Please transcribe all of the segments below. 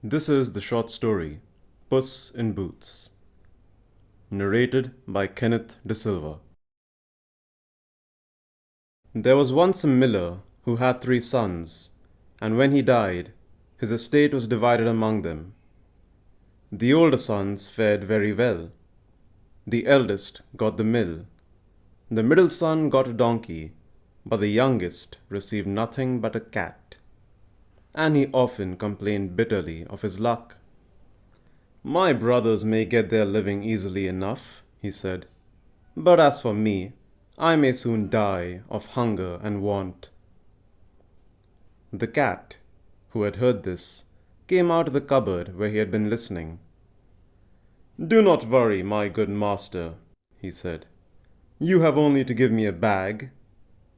This is the short story, Puss in Boots, narrated by Kenneth De Silva. There was once a miller who had 3 sons, and when he died, his estate was divided among them. The older sons fared very well. The eldest got the mill. The middle son got a donkey, but the youngest received nothing but a cat, and he often complained bitterly of his luck. "My brothers may get their living easily enough," he said, "but as for me, I may soon die of hunger and want." The cat, who had heard this, came out of the cupboard where he had been listening. "Do not worry, my good master," he said. "You have only to give me a bag,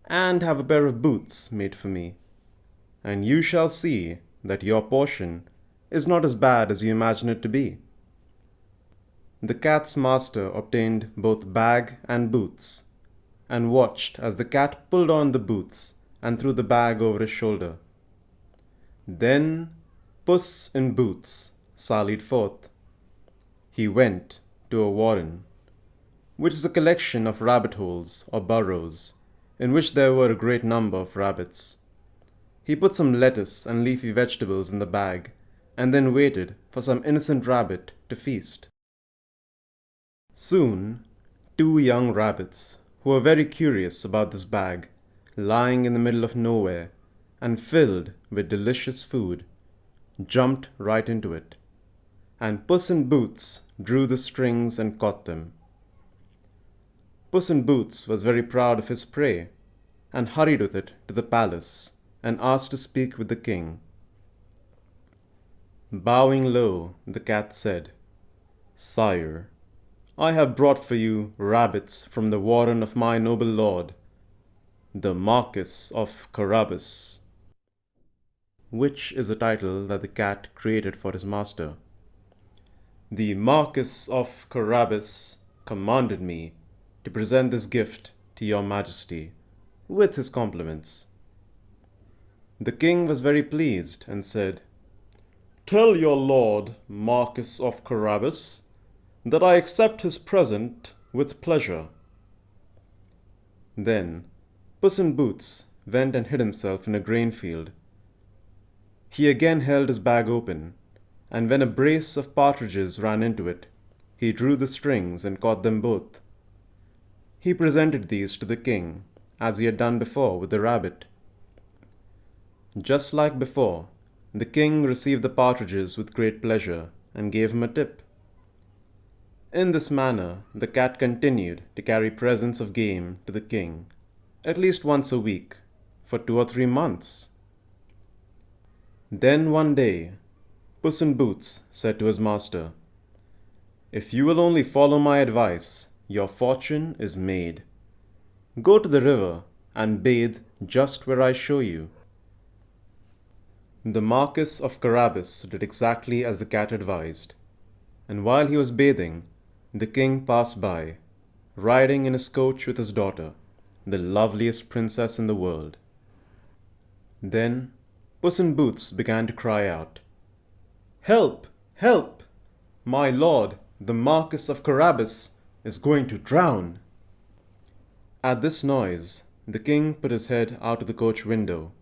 and have a pair of boots made for me, and you shall see that your portion is not as bad as you imagine it to be." The cat's master obtained both bag and boots, and watched as the cat pulled on the boots and threw the bag over his shoulder. Then Puss in Boots sallied forth. He went to a warren, which is a collection of rabbit holes or burrows, in which there were a great number of rabbits. He put some lettuce and leafy vegetables in the bag, and then waited for some innocent rabbit to feast. Soon, 2 young rabbits, who were very curious about this bag, lying in the middle of nowhere and filled with delicious food, jumped right into it, and Puss in Boots drew the strings and caught them. Puss in Boots was very proud of his prey, and hurried with it to the palace, and asked to speak with the king. Bowing low, the cat said, "Sire, I have brought for you rabbits from the warren of my noble lord, the Marquis of Carabas," which is a title that the cat created for his master. "The Marquis of Carabas commanded me to present this gift to your majesty, with his compliments." The king was very pleased and said, "Tell your lord, Marquis of Carabas, that I accept his present with pleasure." Then Puss in Boots went and hid himself in a grain field. He again held his bag open, and when a brace of partridges ran into it, he drew the strings and caught them both. He presented these to the king, as he had done before with the rabbit. Just like before, the king received the partridges with great pleasure and gave him a tip. In this manner, the cat continued to carry presents of game to the king, at least once a week, for 2 or 3 months. Then one day, Puss in Boots said to his master, "If you will only follow my advice, your fortune is made. Go to the river and bathe just where I show you." The Marquis of Carabas did exactly as the cat advised, and while he was bathing, the king passed by, riding in his coach with his daughter, the loveliest princess in the world. Then Puss in Boots began to cry out, "Help! Help! My lord, the Marquis of Carabas, is going to drown." At this noise, the king put his head out of the coach window,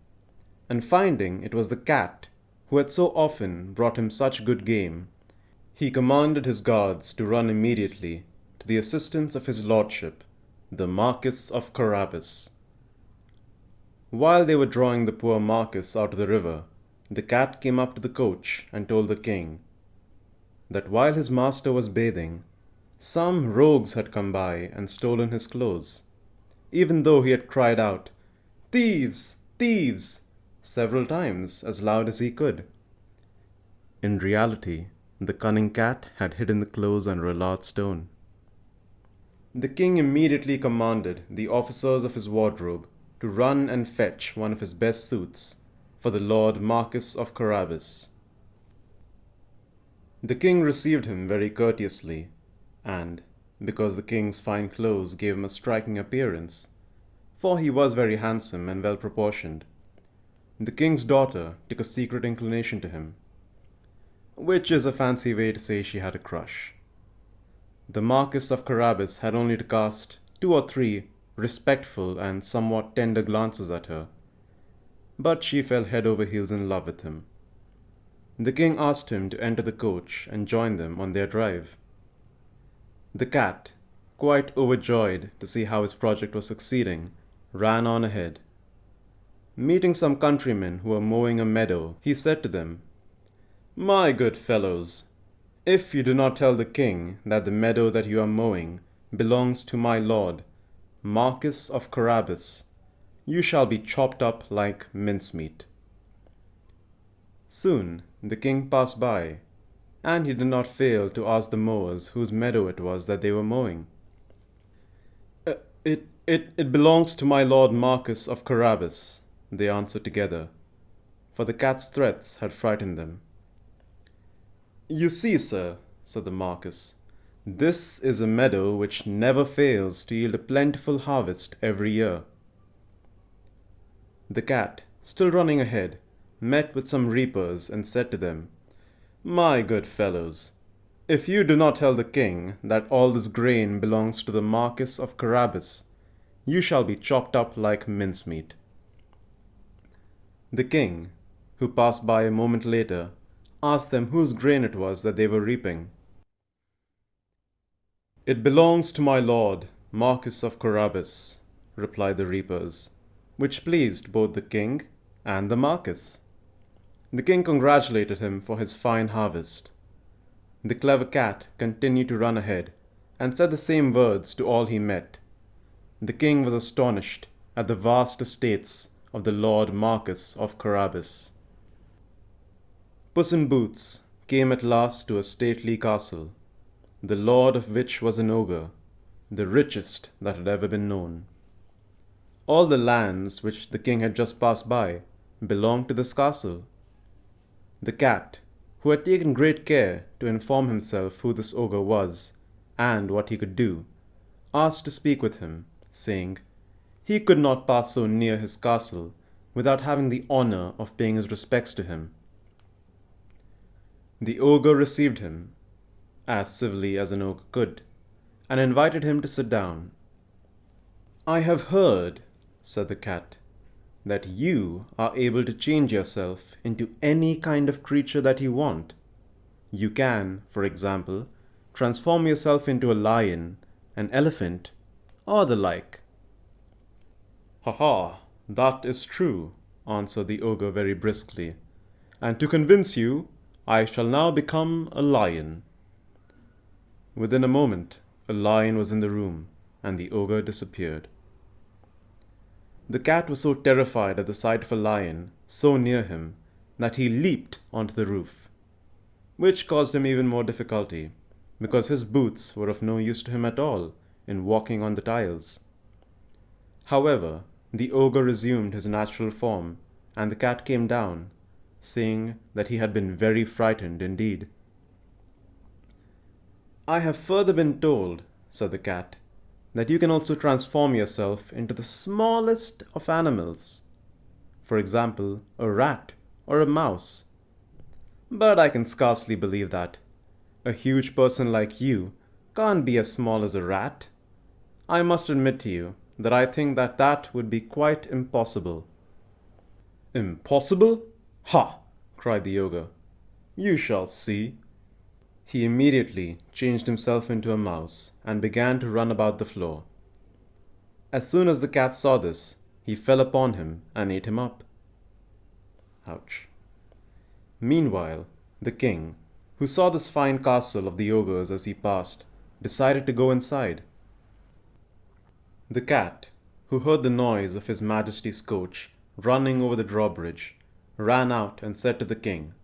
and finding it was the cat who had so often brought him such good game, he commanded his guards to run immediately to the assistance of his lordship, the Marquis of Carabas. While they were drawing the poor Marquis out of the river, the cat came up to the coach and told the king that while his master was bathing, some rogues had come by and stolen his clothes, even though he had cried out, "Thieves! Thieves!" several times as loud as he could. In reality, the cunning cat had hidden the clothes under a large stone. The king immediately commanded the officers of his wardrobe to run and fetch one of his best suits for the Lord Marquis of Carabas. The king received him very courteously, and, because the king's fine clothes gave him a striking appearance, for he was very handsome and well proportioned, the king's daughter took a secret inclination to him. which is a fancy way to say she had a crush. The Marquis of Carabas had only to cast 2 or 3 respectful and somewhat tender glances at her, but she fell head over heels in love with him. The king asked him to enter the coach and join them on their drive. The cat, quite overjoyed to see how his project was succeeding, ran on ahead. Meeting some countrymen who were mowing a meadow, he said to them, "My good fellows, if you do not tell the king that the meadow that you are mowing belongs to my lord, Marquis of Carabas, you shall be chopped up like mincemeat." Soon the king passed by, and he did not fail to ask the mowers whose meadow it was that they were mowing. It belongs to my lord Marquis of Carabas," they answered together, for the cat's threats had frightened them. "You see, sir," said the Marquis, "this is a meadow which never fails to yield a plentiful harvest every year." The cat, still running ahead, met with some reapers and said to them, "My good fellows, if you do not tell the king that all this grain belongs to the Marquis of Carabas, you shall be chopped up like mincemeat." The king, who passed by a moment later, asked them whose grain it was that they were reaping. "It belongs to my lord, Marquis of Carabas," replied the reapers, which pleased both the king and the Marquis. The king congratulated him for his fine harvest. The clever cat continued to run ahead and said the same words to all he met. The king was astonished at the vast estates of the Lord Marquis of Carabas. Puss in Boots came at last to a stately castle, the lord of which was an ogre, the richest that had ever been known. All the lands which the king had just passed by belonged to this castle. The cat, who had taken great care to inform himself who this ogre was and what he could do, asked to speak with him, saying he could not pass so near his castle without having the honor of paying his respects to him. The ogre received him, as civilly as an ogre could, and invited him to sit down. "I have heard," said the cat, "that you are able to change yourself into any kind of creature that you want. You can, for example, transform yourself into a lion, an elephant, or the like." "Ha ha, that is true," answered the ogre very briskly, "and to convince you, I shall now become a lion." Within a moment, a lion was in the room, and the ogre disappeared. The cat was so terrified at the sight of a lion so near him that he leaped onto the roof, which caused him even more difficulty, because his boots were of no use to him at all in walking on the tiles. However, the ogre resumed his natural form, and the cat came down, saying that he had been very frightened indeed. "I have further been told," said the cat, "that you can also transform yourself into the smallest of animals. For example, a rat or a mouse. But I can scarcely believe that. A huge person like you can't be as small as a rat. I must admit to you that I think that that would be quite impossible." "Impossible? Ha!" cried the ogre. "You shall see." He immediately changed himself into a mouse and began to run about the floor. As soon as the cat saw this, he fell upon him and ate him up. Ouch. Meanwhile, the king, who saw this fine castle of the ogres as he passed, decided to go inside. The cat, who heard the noise of His Majesty's coach running over the drawbridge, ran out and said to the king,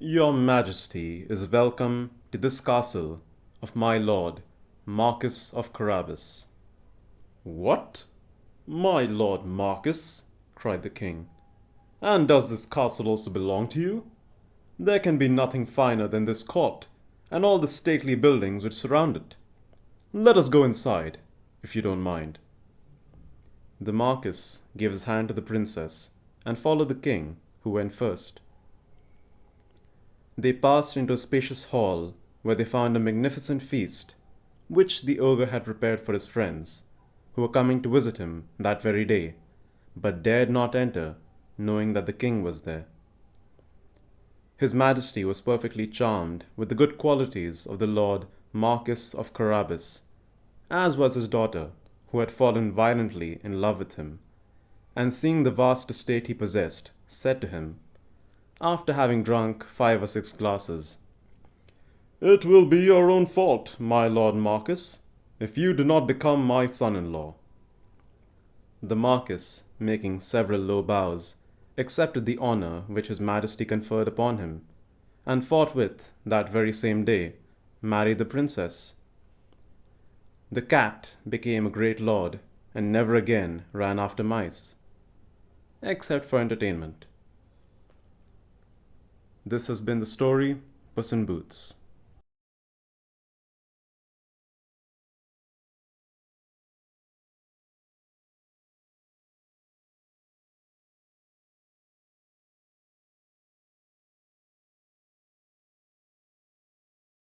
"Your Majesty is welcome to this castle of my lord, Marquis of Carabas." "What? My lord Marquis?" cried the king. "And does this castle also belong to you? There can be nothing finer than this court, and all the stately buildings which surround it. Let us go inside, if you don't mind." The Marquis gave his hand to the princess, and followed the king, who went first. They passed into a spacious hall, where they found a magnificent feast, which the ogre had prepared for his friends, who were coming to visit him that very day, but dared not enter, knowing that the king was there. His Majesty was perfectly charmed with the good qualities of the Lord Marquis of Carabas, as was his daughter, who had fallen violently in love with him, and seeing the vast estate he possessed, said to him, after having drunk 5 or 6 glasses, "It will be your own fault, my Lord Marquis, if you do not become my son-in-law." The Marquis, making several low bows, accepted the honour which his Majesty conferred upon him, and forthwith, that very same day, married the princess. The cat became a great lord, and never again ran after mice, except for entertainment. This has been the story Puss in Boots.